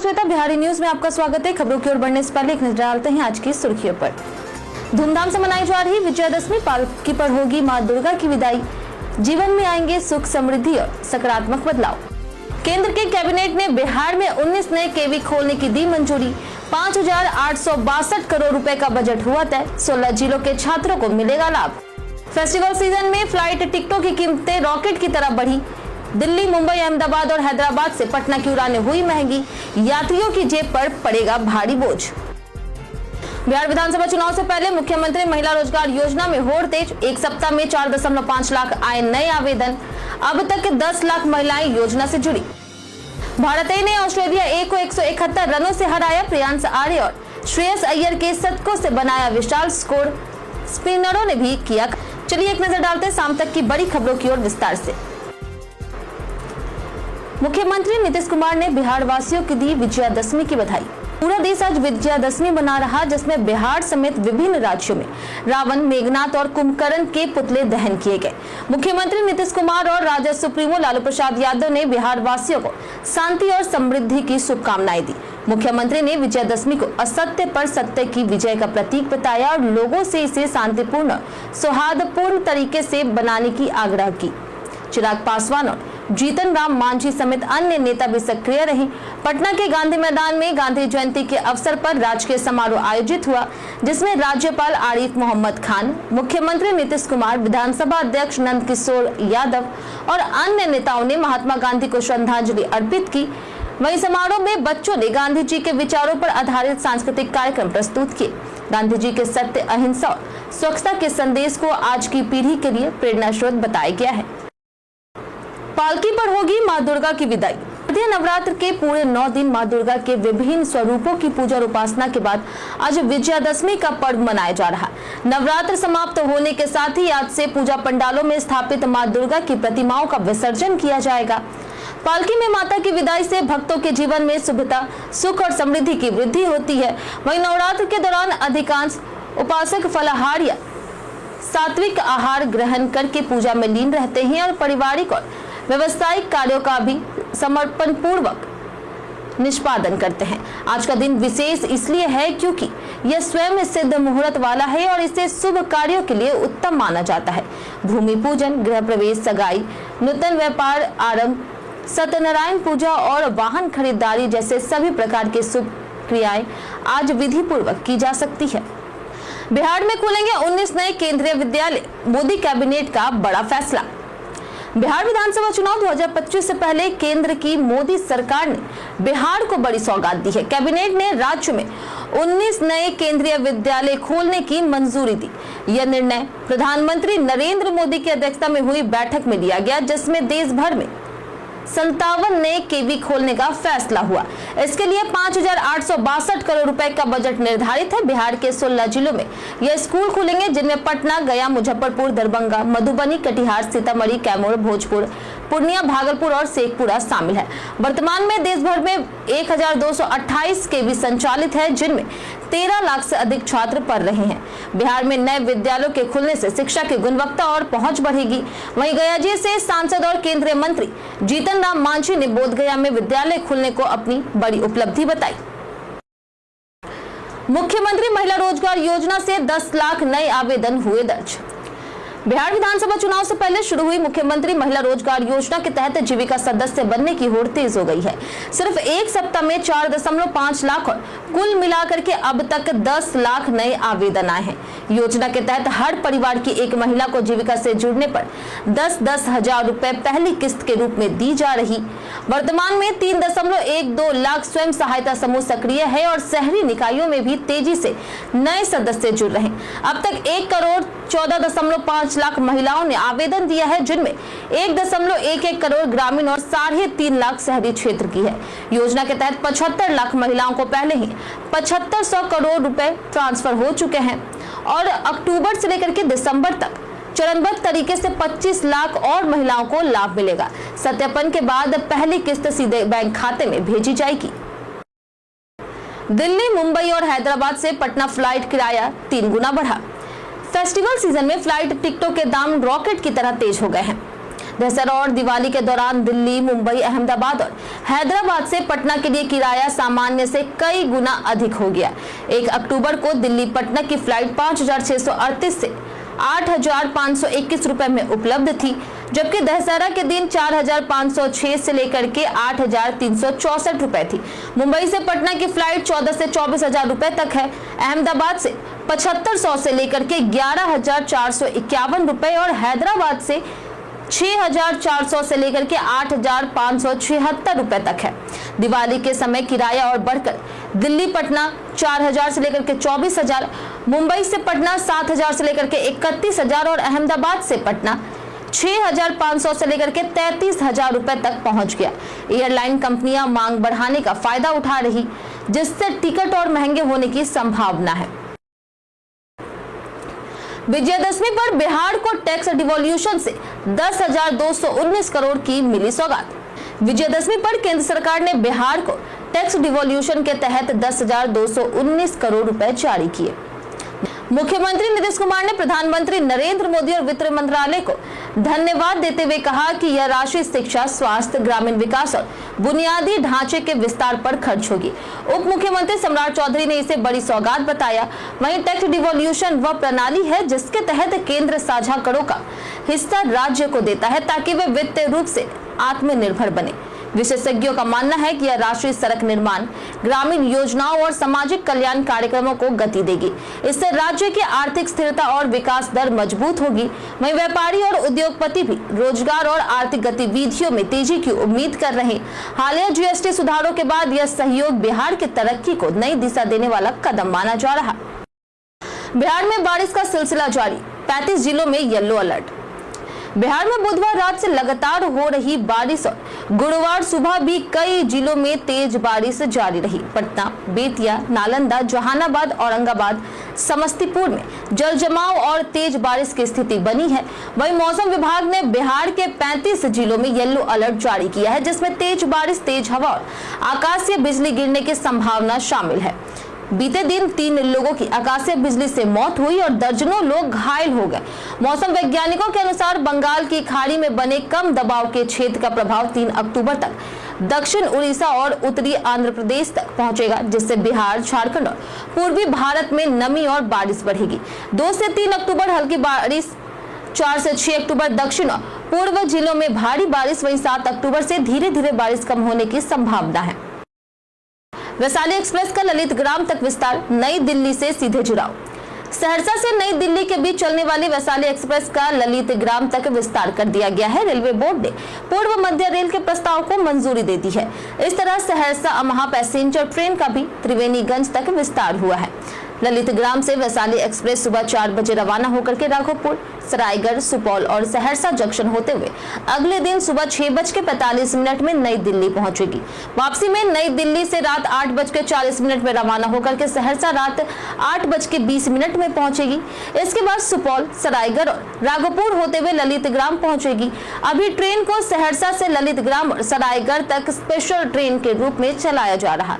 Shweta, Bihari news में आपका स्वागत है। खबरों की ओर बढ़ने से पहले एक नजर डालते हैं आज की सुर्खियों पर। धूमधाम से मनाई जा रही विजयादशमी पालकी पर होगी मां दुर्गा की विदाई। जीवन में आएंगे सुख, समृद्धि और सकारात्मक बदलाव। केंद्र के कैबिनेट ने बिहार में 19 नए केवी खोलने की दी मंजूरी। 5,862 करोड़ रुपए का बजट हुआ तय। 16 जिलों के छात्रों को मिलेगा लाभ। फेस्टिवल सीजन में फ्लाइट टिकटों की कीमतें रॉकेट की तरह बढ़ी। दिल्ली, मुंबई, अहमदाबाद और हैदराबाद से पटना की उड़ानें हुई महंगी। यात्रियों की जेब पर पड़ेगा भारी बोझ। बिहार विधानसभा चुनाव से पहले मुख्यमंत्री महिला रोजगार योजना में होड़ तेज। एक सप्ताह में 4.5 लाख आए नए आवेदन। अब तक 10 लाख महिलाएं योजना से जुड़ी। भारत ए ने ऑस्ट्रेलिया ए को 171 रनों से हराया। प्रियांश आर्य और श्रेयस अय्यर के शतकों से बनाया विशाल स्कोर। स्पिनरों ने भी किया। चलिए एक नजर डालते हैं शाम तक की बड़ी खबरों की ओर विस्तार से। मुख्यमंत्री नीतीश कुमार ने बिहार वासियों की दी विजयादशमी की बधाई। पूरा देश आज विजयादशमी मना रहा, जिसमें बिहार समेत विभिन्न राज्यों में रावण, मेघनाथ और कुंभकर्ण के पुतले दहन किए गए। मुख्यमंत्री नीतीश कुमार और राजद सुप्रीमो लालू प्रसाद यादव ने बिहार वासियों को शांति और समृद्धि की शुभकामनाएं दी। मुख्यमंत्री ने विजयादशमी को असत्य पर सत्य की विजय का प्रतीक बताया और लोगों से इसे शांतिपूर्ण, सौहार्दपूर्ण तरीके से बनाने की आग्रह की। चिराग पासवान और जीतन राम मांझी समेत अन्य नेता भी सक्रिय रहे। पटना के गांधी मैदान में गांधी जयंती के अवसर पर राजकीय समारोह आयोजित हुआ, जिसमें राज्यपाल आरिफ मोहम्मद खान, मुख्यमंत्री नीतीश कुमार, विधानसभा अध्यक्ष नंद किशोर यादव और अन्य नेताओं ने महात्मा गांधी को श्रद्धांजलि अर्पित की। वहीं समारोह में बच्चों ने गांधी जी के विचारों पर आधारित सांस्कृतिक कार्यक्रम प्रस्तुत किए। गांधी जी के सत्य, अहिंसा और स्वच्छता के संदेश को आज की पीढ़ी के लिए प्रेरणा स्रोत बताया गया है। पालकी पर होगी मां दुर्गा की विदाई। नवरात्र के पूरे 9 दिन मां दुर्गा के विभिन्न स्वरूपों की पूजा और उपासना के बाद आज विजयादशमी का पर्व मनाया जा रहा है। नवरात्र समाप्त होने के साथ ही आज से पूजा पंडालों में स्थापित मां दुर्गा की प्रतिमाओं का विसर्जन किया जाएगा। पालकी में माता की विदाई से भक्तों के जीवन में शुभता, सुख और समृद्धि की वृद्धि होती है। वहीं नवरात्र के दौरान अधिकांश उपासक फलाहार या सात्विक आहार ग्रहण करके पूजा में लीन रहते हैं और पारिवारिक और व्यवसायिक कार्यों का भी समर्पण पूर्वक निष्पादन करते हैं। आज का दिन विशेष इसलिए है क्योंकि यह स्वयं सिद्ध मुहूर्त वाला है और इसे शुभ कार्यों के लिए उत्तम माना जाता है। भूमि पूजन, गृह प्रवेश, सगाई, नूतन व्यापार आरंभ, सत्यनारायण पूजा और वाहन खरीदारी जैसे सभी प्रकार के शुभ क्रियाएं आज विधि पूर्वक की जा सकती है। बिहार में खुलेंगे 19 नए केंद्रीय विद्यालय। मोदी कैबिनेट का बड़ा फैसला। बिहार विधानसभा चुनाव 2025 से पहले केंद्र की मोदी सरकार ने बिहार को बड़ी सौगात दी है। कैबिनेट ने राज्य में 19 नए केंद्रीय विद्यालय खोलने की मंजूरी दी। यह निर्णय प्रधानमंत्री नरेंद्र मोदी की अध्यक्षता में हुई बैठक में लिया गया, जिसमें देश भर में 57 नए केवी खोलने का फैसला हुआ। इसके लिए 5,862 करोड़ रुपए का बजट निर्धारित है। बिहार के 16 जिलों में यह स्कूल खुलेंगे, जिनमें पटना, गया, मुजफ्फरपुर, दरभंगा, मधुबनी, कटिहार, सीतामढ़ी, कैमूर, भोजपुर, पूर्णिया, भागलपुर और शेखपुरा शामिल है। वर्तमान में देश भर में 1,228 केवी संचालित है, जिनमें 13 लाख से अधिक छात्र पढ़ रहे हैं। बिहार में नए विद्यालयों के खुलने से शिक्षा की गुणवत्ता और पहुंच बढ़ेगी। वहीं गया जी से सांसद और केंद्रीय मंत्री जीतन राम मांझी ने बोधगया में विद्यालय खुलने को अपनी बड़ी उपलब्धि बताई। मुख्यमंत्री महिला रोजगार योजना से 10 लाख नए आवेदन हुए दर्ज। बिहार विधानसभा चुनाव से पहले शुरू हुई मुख्यमंत्री महिला रोजगार योजना के तहत जीविका सदस्य बनने की होड़ तेज हो गई है। सिर्फ एक सप्ताह में 4.5 लाख और कुल मिलाकर के अब तक 10 लाख नए आवेदन आए हैं। योजना के तहत हर परिवार की एक महिला को जीविका से जुड़ने पर 10-10 हजार रुपए पहली किस्त के रूप में दी जा रही। वर्तमान में 3.12 लाख स्वयं सहायता समूह सक्रिय है और शहरी निकायों में भी तेजी से नए सदस्य जुड़ रहे हैं। अब तक 1,14.5 लाख महिलाओं ने आवेदन दिया है, जिनमें 1.11 करोड़ ग्रामीण और 3.5 लाख शहरी क्षेत्र की है। योजना के तहत 75 लाख महिलाओं को पहले ही 7500 करोड़ रुपए ट्रांसफर हो चुके हैं और अक्टूबर से लेकर के दिसंबर तक चरणबद्ध तरीके से 25 लाख और महिलाओं को लाभ मिलेगा। सत्यापन के बाद पहली किस्त सीधे बैंक खाते में भेजी जाएगी। दिल्ली, मुंबई और हैदराबाद से पटना फ्लाइट किराया 3 गुना बढ़ा। फेस्टिवल सीजन में फ्लाइट टिकटों के दाम रॉकेट की तरह तेज हो गए हैं। दशहरा और दिवाली के दौरान दिल्ली, मुंबई, अहमदाबाद और हैदराबाद से पटना के लिए किराया सामान्य से कई गुना अधिक हो गया। 1 अक्टूबर को दिल्ली पटना की फ्लाइट 5,638 से 8,521 रुपए में उपलब्ध थी, जबकि दशहरा के दिन 4,506 से लेकर के 8,364 रुपए थी। मुंबई से पटना की फ्लाइट 14 से 24,000 रुपए तक है। अहमदाबाद से 7,500 से लेकर के 11,451 रुपए और हैदराबाद से 6,400 से लेकर के 8,576 रुपए तक है। दिवाली के समय किराया और बढ़कर दिल्ली पटना 4,000 से लेकर के 24,000, मुंबई से पटना 7,000 से लेकर के 31,000 और अहमदाबाद से पटना 6,500 से लेकर के 33,000 रुपए तक पहुंच गया। एयरलाइन कंपनियां मांग बढ़ाने का फायदा उठा रही, जिससे टिकट और महंगे होने की संभावना है। विजयादशमी पर बिहार को टैक्स डिवॉल्यूशन से 10,219 करोड़ की मिली सौगात। विजयादशमी पर केंद्र सरकार ने बिहार को टैक्स डिवॉल्यूशन के तहत 10,219 करोड़ रुपए जारी किए। मुख्यमंत्री नीतीश कुमार ने प्रधानमंत्री नरेंद्र मोदी और वित्त मंत्रालय को धन्यवाद देते हुए कहा कि यह राशि शिक्षा, स्वास्थ्य, ग्रामीण विकास और बुनियादी ढांचे के विस्तार पर खर्च होगी। उप मुख्यमंत्री सम्राट चौधरी ने इसे बड़ी सौगात बताया। वहीं टैक्स डिवॉल्यूशन वह प्रणाली है जिसके तहत केंद्र साझा करों का हिस्सा राज्य को देता है ताकि वे वित्तीय रूप से आत्मनिर्भर बने। विशेषज्ञों का मानना है कि यह राशि सड़क निर्माण, ग्रामीण योजनाओं और सामाजिक कल्याण कार्यक्रमों को गति देगी। इससे राज्य की आर्थिक स्थिरता और विकास दर मजबूत होगी। वहीं व्यापारी और उद्योगपति भी रोजगार और आर्थिक गतिविधियों में तेजी की उम्मीद कर रहे। हालिया जीएसटी सुधारों के बाद यह सहयोग बिहार की तरक्की को नई दिशा देने वाला कदम माना जा रहा। बिहार में बारिश का सिलसिला जारी, 35 जिलों में येलो अलर्ट। बिहार में बुधवार रात से लगातार हो रही बारिश और गुरुवार सुबह भी कई जिलों में तेज बारिश जारी रही। पटना, बेतिया, नालंदा, जहानाबाद, औरंगाबाद, समस्तीपुर में जल जमाव और तेज बारिश की स्थिति बनी है। वहीं मौसम विभाग ने बिहार के 35 जिलों में येलो अलर्ट जारी किया है, जिसमें तेज बारिश, तेज हवा और आकाशीय बिजली गिरने की संभावना शामिल है। बीते दिन 3 लोगों की आकाशीय बिजली से मौत हुई और दर्जनों लोग घायल हो गए। मौसम वैज्ञानिकों के अनुसार बंगाल की खाड़ी में बने कम दबाव के क्षेत्र का प्रभाव 3 अक्टूबर तक दक्षिण उड़ीसा और उत्तरी आंध्र प्रदेश तक पहुंचेगा, जिससे बिहार, झारखंड और पूर्वी भारत में नमी और बारिश बढ़ेगी। 2 से 3 अक्टूबर हल्की बारिश, 4 से 6 अक्टूबर दक्षिण और पूर्व जिलों में भारी बारिश, वहीं 7 अक्टूबर से धीरे धीरे बारिश कम होने की संभावना है। वैशाली एक्सप्रेस का ललित ग्राम तक विस्तार, नई दिल्ली से सीधे जुड़ाव। सहरसा से नई दिल्ली के बीच चलने वाली वैशाली एक्सप्रेस का ललित ग्राम तक विस्तार कर दिया गया है। रेलवे बोर्ड ने पूर्व मध्य रेल के प्रस्ताव को मंजूरी दे दी है। इस तरह सहरसा अमहा पैसेंजर ट्रेन का भी त्रिवेणीगंज तक विस्तार हुआ है। ललित ग्राम से वैशाली एक्सप्रेस सुबह 4 बजे रवाना होकर के राघोपुर, सरायगढ़, सुपौल और सहरसा जंक्शन होते हुए अगले दिन सुबह 6:45 में नई दिल्ली पहुंचेगी। वापसी में नई दिल्ली से रात 8:40 में रवाना होकर के सहरसा रात 8:20 में पहुंचेगी। इसके बाद सुपौल, सरायगढ़ और राघोपुर होते हुए ललित ग्राम पहुंचेगी। अभी ट्रेन को सहरसा से ललित ग्राम और सरायगढ़ तक स्पेशल ट्रेन के रूप में चलाया जा रहा।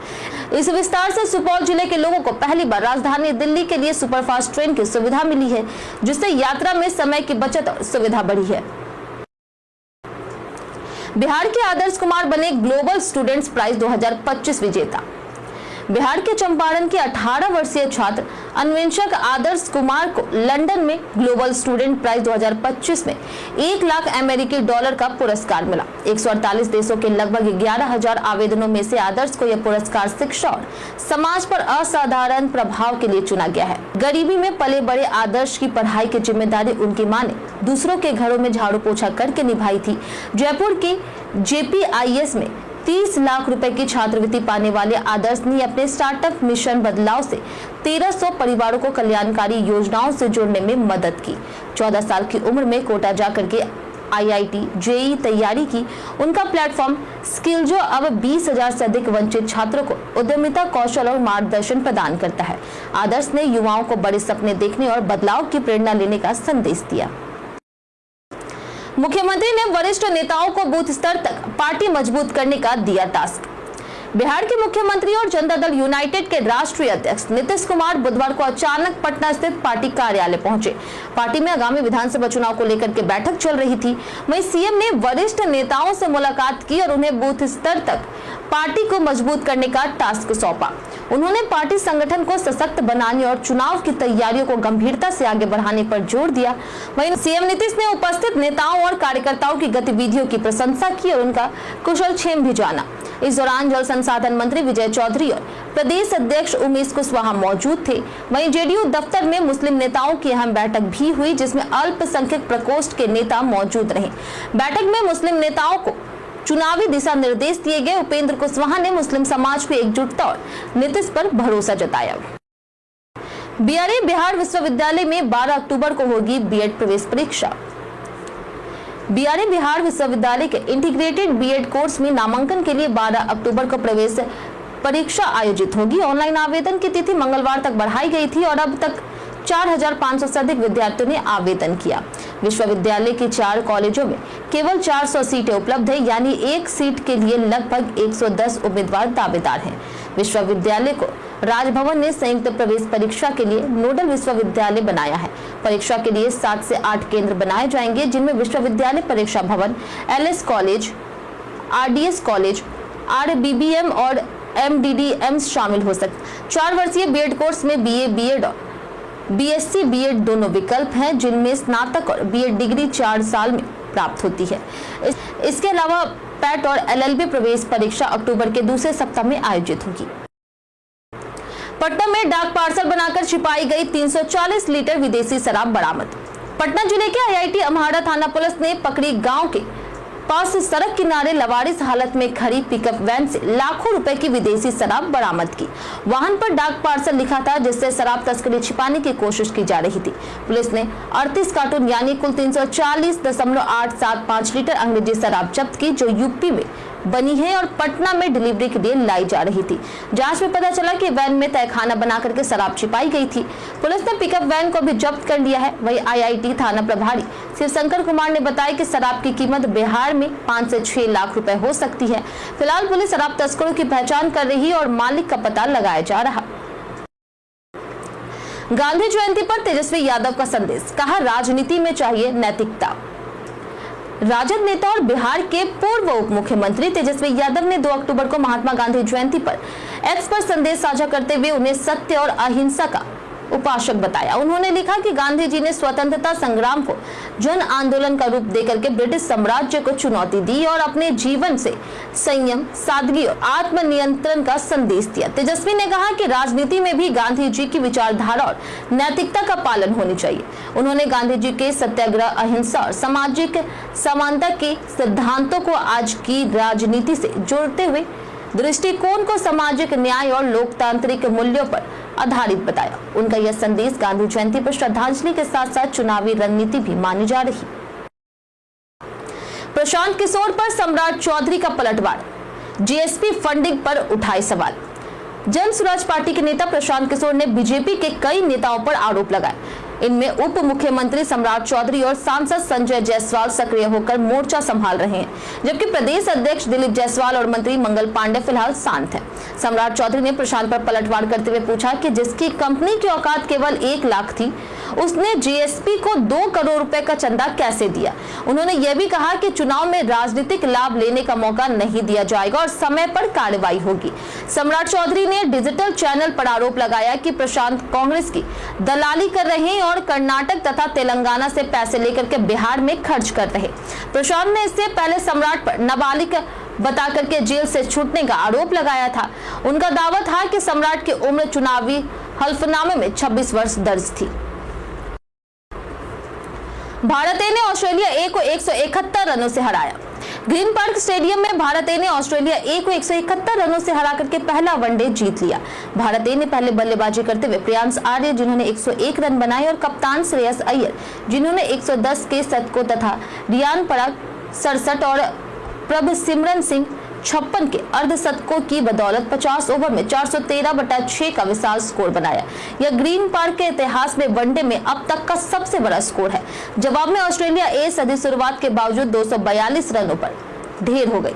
इस विस्तार से सुपौल जिले के लोगों को पहली बार राजधानी दिल्ली के लिए सुपरफास्ट ट्रेन की सुविधा मिली है, जिससे यात्रा में समय की बचत और सुविधा बढ़ी है। बिहार के आदर्श कुमार बने ग्लोबल स्टूडेंट्स प्राइज 2025 विजेता। बिहार के चंपारण के 18 वर्षीय छात्र अन्वेषक आदर्श कुमार को लंदन में ग्लोबल स्टूडेंट प्राइज 2025 में 1 लाख अमेरिकी डॉलर का पुरस्कार मिला। 148 देशों के लगभग 11,000 आवेदनों में से आदर्श को यह पुरस्कार शिक्षा और समाज पर असाधारण प्रभाव के लिए चुना गया है। गरीबी में पले बड़े आदर्श की पढ़ाई की जिम्मेदारी उनकी मां ने दूसरों के घरों में झाड़ू पोछा करके निभाई थी। जयपुर के JPIS में 30 लाख रुपए की छात्रवृत्ति पाने वाले आदर्श ने अपने स्टार्टअप मिशन बदलाव से 1300 परिवारों को कल्याणकारी योजनाओं से जोड़ने में मदद की। 14 साल की उम्र में कोटा जाकर के IIT JEE तैयारी की। उनका प्लेटफॉर्म स्किल जो अब 20,000 से अधिक वंचित छात्रों को उद्यमिता, कौशल और मार्गदर्शन प्रदान करता है। आदर्श ने युवाओं को बड़े सपने देखने और बदलाव की प्रेरणा लेने का संदेश दिया। मुख्यमंत्री ने वरिष्ठ नेताओं को बूथ स्तर तक पार्टी मजबूत करने का दिया टास्क। बिहार के मुख्यमंत्री और जनता दल यूनाइटेड के राष्ट्रीय अध्यक्ष नीतीश कुमार बुधवार को अचानक पटना स्थित पार्टी कार्यालय पहुंचे। पार्टी में आगामी विधानसभा चुनाव को लेकर के बैठक चल रही थी। वहीं सीएम ने वरिष्ठ नेताओं से मुलाकात की और उन्हें बूथ स्तर तक पार्टी को मजबूत करने का टास्क सौंपा। उन्होंने पार्टी संगठन को सशक्त बनाने और चुनाव की तैयारियों को गंभीरता से आगे बढ़ाने पर जोर दिया। वहीं सीएम नीतीश ने उपस्थित नेताओं और कार्यकर्ताओं की गतिविधियों की प्रशंसा की और उनका कुशलक्षेम भी जाना। इस दौरान जल संसाधन मंत्री विजय चौधरी और प्रदेश अध्यक्ष उमेश कुशवाहा मौजूद थे। वहीं जेडीयू दफ्तर में मुस्लिम नेताओं की अहम बैठक भी हुई, जिसमें अल्पसंख्यक प्रकोष्ठ के नेता मौजूद रहे। बैठक में मुस्लिम नेताओं को चुनावी दिशा निर्देश दिए गए। उपेंद्र कुशवाहा ने मुस्लिम समाज की एकजुटता और नीतीश पर भरोसा जताया। बीआरए बिहार विश्वविद्यालय में 12 अक्टूबर को होगी बीएड प्रवेश परीक्षा। बीआरए बिहार विश्वविद्यालय के इंटीग्रेटेड बीएड कोर्स में नामांकन के लिए 12 अक्टूबर को प्रवेश परीक्षा आयोजित होगी। ऑनलाइन आवेदन की तिथि मंगलवार तक बढ़ाई गई थी और अब तक 4500 से अधिक विद्यार्थियों ने आवेदन किया। विश्वविद्यालय के 4 कॉलेजों में केवल 400 सीटें उपलब्ध है, यानी एक सीट के लिए लगभग 110 उम्मीदवार दावेदार हैं। विश्वविद्यालय को राजभवन ने संयुक्त प्रवेश परीक्षा के लिए नोडल विश्वविद्यालय बनाया है। परीक्षा के लिए 7 से 8 केंद्र बनाए जाएंगे, जिनमें विश्वविद्यालय परीक्षा भवन, LS college, RDS college, RBBM और एमडीडीएम शामिल हो सकते। 4 वर्षीय बीएड कोर्स में बीए, बीएड और बीएससी बीएड दोनों विकल्प हैं, जिनमें स्नातक और बीएड डिग्री 4 साल में प्राप्त होती है। इसके अलावा पैट और एलएलबी प्रवेश परीक्षा अक्टूबर के दूसरे सप्ताह में आयोजित होगी। पटना में डाक पार्सल बनाकर छिपाई गई 340 लीटर विदेशी शराब बरामद। पटना जिले के आईआईटी अम्हाड़ा थाना पुलिस ने पकड़ी गांव के पास सड़क किनारे लवारिस हालत में खड़ी पिकअप वैन से लाखों रुपए की विदेशी शराब बरामद की। वाहन पर डाक पार्सल लिखा था, जिससे शराब तस्करी छिपाने की कोशिश की जा रही थी। पुलिस ने 38 कार्टून यानी कुल 340.875 लीटर अंग्रेजी शराब जब्त की, जो यूपी में बनी है और पटना में डिलीवरी के लिए लाई जा रही थी। जांच में पता चला कि वैन में तहखाना बना करके शराब छिपाई गई थी। पुलिस ने पिकअप वैन को भी जब्त कर लिया है। वहीं आईआईटी थाना प्रभारी शिवशंकर कुमार ने बताया कि शराब की कीमत बिहार में 5 से 6 लाख रुपए हो सकती है। फिलहाल पुलिस शराब तस्करों की पहचान कर रही है और मालिक का पता लगाया जा रहा। गांधी जयंती पर तेजस्वी यादव का संदेश, कहा राजनीति में चाहिए नैतिकता। राजद नेता और बिहार के पूर्व उप मुख्यमंत्री तेजस्वी यादव ने 2 अक्टूबर को महात्मा गांधी जयंती पर एक्स पर संदेश साझा करते हुए उन्हें सत्य और अहिंसा का उपासक बताया। उन्होंने लिखा कि गांधी जी ने स्वतंत्रता संग्राम को जन आंदोलन का रूप देकर के ब्रिटिश साम्राज्य को चुनौती दी और अपने जीवन से संयम, सादगी और आत्मनियंत्रण का संदेश दिया। तेजस्वी ने कहा कि राजनीति में भी गांधी जी की विचारधारा और नैतिकता का पालन होनी चाहिए। उन्होंने गांधी जी के सत्याग्रह, अहिंसा और सामाजिक समानता के सिद्धांतों को आज की राजनीति से जोड़ते हुए दृष्टिकोण को सामाजिक न्याय और लोकतांत्रिक मूल्यों पर आधारित बताया। उनका यह संदेश गांधी जयंती पर श्रद्धांजलि के साथ साथ चुनावी रणनीति भी मानी जा रही। प्रशांत किशोर पर सम्राट चौधरी का पलटवार, जीएसपी फंडिंग पर उठाए सवाल। जन स्वराज पार्टी के नेता प्रशांत किशोर ने बीजेपी के कई नेताओं पर आरोप लगाए। इनमें उप मुख्यमंत्री सम्राट चौधरी और सांसद संजय जायसवाल सक्रिय होकर मोर्चा संभाल रहे हैं, जबकि प्रदेश अध्यक्ष दिलीप जायसवाल और मंत्री मंगल पांडे फिलहाल शांत हैं। सम्राट चौधरी ने प्रशांत पर पलटवार करते हुए पूछा कि जिसकी कंपनी की औकात केवल 1 लाख थी, उसने जीएसपी को 2 करोड़ रुपए का चंदा कैसे दिया। उन्होंने यह भी कहा कि चुनाव में राजनीतिक लाभ लेने का मौका नहीं दिया जाएगा और समय पर कार्रवाई होगी। सम्राट चौधरी ने डिजिटल चैनल पर आरोप लगाया कि प्रशांत कांग्रेस की दलाली कर रहे हैं और कर्नाटक तथा तेलंगाना से पैसे लेकर के बिहार में खर्च कर रहे। प्रशांत ने इससे पहले सम्राट पर नाबालिग बता करके जेल से छूटने का आरोप लगाया था। उनका दावा था कि सम्राट की उम्र चुनावी हल्फनामे में 26 वर्ष दर्ज थी। भारत ए ने ऑस्ट्रेलिया ए को 171 रनों से हराया। ग्रीन पार्क स्टेडियम में भारत ए ने ऑस्ट्रेलिया ए को 171 रनों से हरा करके पहला वनडे जीत लिया। भारत ए ने पहले बल्लेबाजी करते हुए प्रियांश आर्य जिन्होंने 101 रन बनाए और कप्तान श्रेयस अय्यर जिन्होंने 110 के शतकों तथा रियान पराग 67 और प्रभसिमरन सिंह 56 के अर्धशतकों की बदौलत 50 ओवर में 413/6 का विशाल स्कोर बनाया। यह ग्रीन पार्क के इतिहास में वनडे में अब तक का सबसे बड़ा स्कोर है। जवाब में ऑस्ट्रेलिया ए सदी शुरुआत के बावजूद 242 रनों पर ढेर हो गई।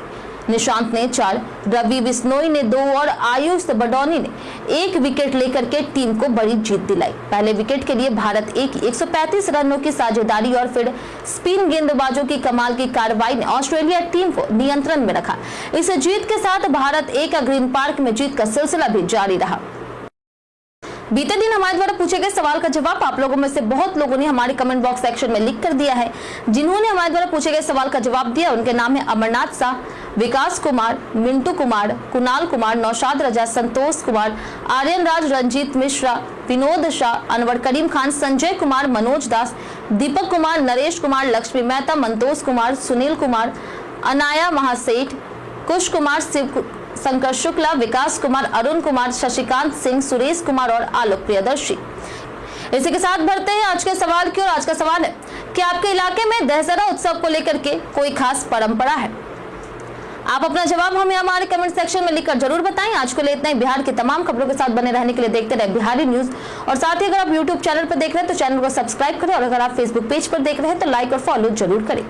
निशांत ने 4, रवि बिश्नोई ने 2 और आयुष बडौनी ने 1 विकेट लेकर के टीम को बड़ी जीत दिलाई। पहले विकेट के लिए भारत 135 रनों की साझेदारी और फिर स्पिन गेंदबाजों की कमाल की कार्रवाई ने ऑस्ट्रेलिया टीम को नियंत्रण में रखा। इस जीत के साथ भारत A का ग्रीन पार्क में जीत का सिलसिला भी जारी रहा। बीते दिन हमारे द्वारा पूछे गए सवाल का जवाब आप लोगों में से बहुत लोगों ने हमारे कमेंट बॉक्स सेक्शन में लिख कर दिया है। जिन्होंने हमारे द्वारा पूछे गए सवाल का जवाब दिया उनके नाम है अमरनाथ शाह, विकास कुमार, मिंटू कुमार, कुणाल कुमार, नौशाद रजा, संतोष कुमार, आर्यन राज, रंजीत मिश्रा, विनोद शाह, अनवर करीम खान, संजय कुमार, मनोज दास, दीपक कुमार, नरेश कुमार, लक्ष्मी मेहता, मंतोष कुमार, सुनील कुमार, अनाया महासेठ, कुश कुमार, शिव शंकर शुक्ला, विकास कुमार, अरुण कुमार, शशिकांत सिंह, सुरेश कुमार और आलोक प्रियदर्शी। इसी के साथ बढ़ते हैं आज के सवाल की ओर। आज का सवाल है कि आपके इलाके में दशहरा उत्सव को लेकर के कोई खास परंपरा है? आप अपना जवाब हमें हमारे कमेंट सेक्शन में लिखकर जरूर बताएं। आज को लिए इतना ही। बिहार की तमाम खबरों के साथ बने रहने के लिए देखते रहे बिहारी न्यूज। और साथ ही अगर आप यूट्यूब चैनल पर देख रहे हैं तो चैनल को सब्सक्राइब करें और अगर आप फेसबुक पेज पर देख रहे हैं तो लाइक और फॉलो जरूर करें।